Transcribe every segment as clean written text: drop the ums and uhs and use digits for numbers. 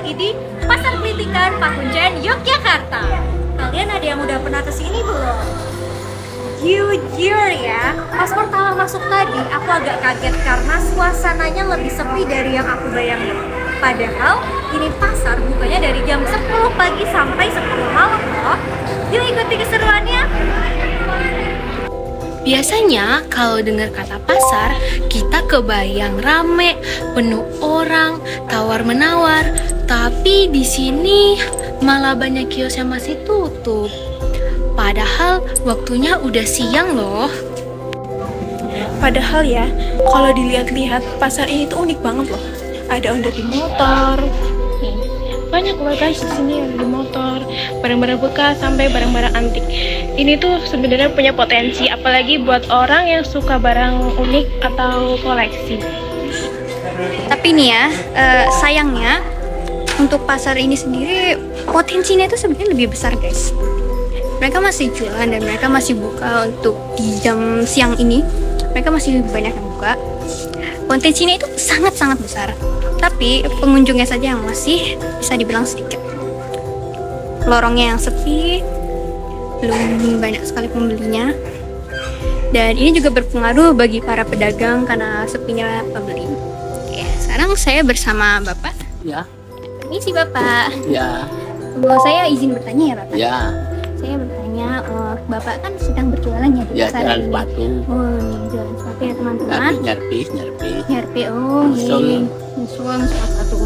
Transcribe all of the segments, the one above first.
lagi di Pasar Kritikan Pakunjan, Yogyakarta. Kalian ada yang udah pernah kesini belum? Jujur ya, pas pertama masuk tadi aku agak kaget karena suasananya lebih sepi dari yang aku bayangin. Padahal ini pasar bukanya dari jam 10 pagi sampai 10 malam loh. Yuk ikuti keseruannya. Biasanya kalau dengar kata pasar, kita kebayang rame, penuh orang, tawar-menawar. Tapi di sini malah banyak kios yang masih tutup. Padahal waktunya udah siang loh. Padahal ya, kalau dilihat-lihat pasar ini tuh unik banget loh. Ada ondel motor. Banyak loh guys di sini yang di motor, barang-barang bekas sampai barang-barang antik. Ini tuh sebenarnya punya potensi, apalagi buat orang yang suka barang unik atau koleksi. Tapi nih ya, sayangnya untuk pasar ini sendiri potensinya itu sebenarnya lebih besar guys. Mereka masih jualan dan mereka masih buka untuk di jam siang ini. Mereka masih banyak yang buka. Potensinya itu sangat-sangat besar. Tapi pengunjungnya saja yang masih bisa dibilang sedikit. Lorongnya yang sepi, belum banyak sekali pembelinya. Dan ini juga berpengaruh bagi para pedagang karena sepinya pembeli. Oke, sekarang saya bersama Bapak. Ya, Ini si Bapak. ya, Saya izin bertanya ya Bapak. ya, Saya bertanya, Bapak kan sedang berjualan ya di ya pasar jalan ini? sepatu, Oh, nih, jualan sepatu ya teman-teman. tapi nyerpis, Nyarpe, oh Nyusul. iya, nyusul sepatu.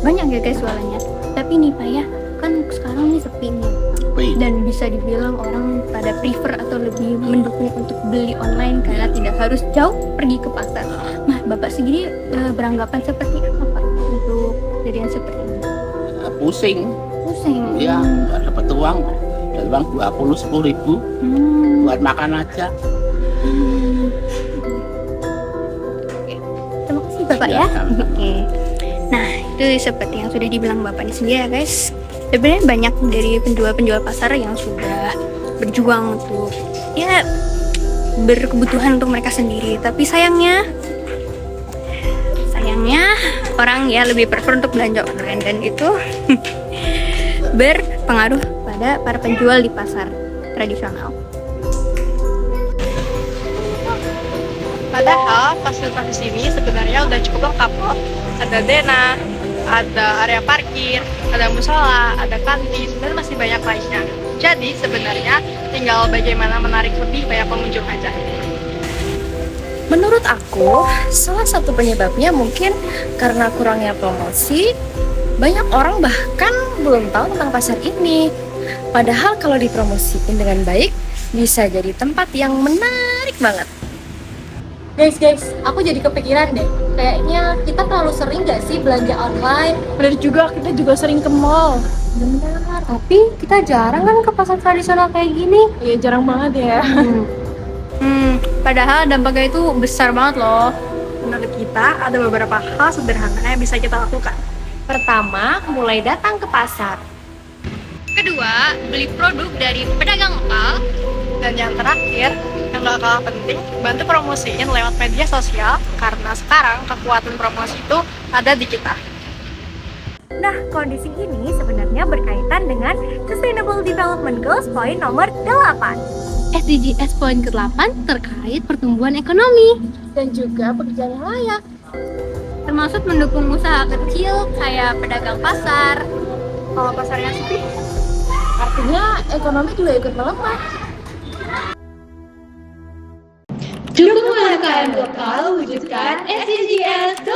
Banyak ya guys jualannya. Tapi nih Pak ya, kan sekarang nih sepi nih. Wih, Dan bisa dibilang orang pada prefer atau lebih mendukung untuk beli online karena tidak harus jauh pergi ke pasar. Nah, Bapak sendiri beranggapan seperti apa Pak untuk kejadian seperti ini? pusing, Pusing. ya, nggak dapat uang, dapat uang 10 ribu Hmm. buat makan aja. Oke. Terima kasih Bapak ya. sama-sama. Oke. Nah, itu seperti yang sudah dibilang Bapak ini sendiri ya guys. Sebenarnya banyak dari penjual-penjual pasar yang sudah berjuang untuk ya berkebutuhan untuk mereka sendiri. Tapi sayangnya orang ya lebih prefer untuk belanja online dan itu berpengaruh pada para penjual di pasar tradisional. Padahal fasilitas di sini sebenarnya udah cukup lengkap loh. Ada denah, ada area parkir, ada musola, ada kantin, dan masih banyak lainnya. Jadi sebenarnya tinggal bagaimana menarik lebih banyak pengunjung aja. Menurut aku, salah satu penyebabnya mungkin karena kurangnya promosi. Banyak orang bahkan belum tahu tentang pasar ini. Padahal kalau dipromosiin dengan baik, bisa jadi tempat yang menarik banget. Guys, aku jadi kepikiran deh. Kayaknya kita terlalu sering gak sih belanja online? Bener juga, kita juga sering ke mall. Benar, tapi kita jarang kan ke pasar tradisional kayak gini. Iya, jarang banget ya. Padahal dampaknya itu besar banget loh. Menurut kita, ada beberapa hal sederhana yang bisa kita lakukan. Pertama, mulai datang ke pasar. Kedua, beli produk dari pedagang lokal. Dan yang terakhir, yang gak kalah penting, bantu promosiin lewat media sosial, karena sekarang kekuatan promosi itu ada di kita. Nah, kondisi ini sebenarnya berkaitan dengan Sustainable Development Goals point nomor 8. SDGs poin ke-8 terkait pertumbuhan ekonomi. Dan juga pekerjaan yang layak. Termasuk mendukung usaha kecil kayak pedagang pasar. Kalau pasarnya sepi, artinya ekonomi juga ikut melemah. Dukung UMKM lokal, wujudkan SDGs 8.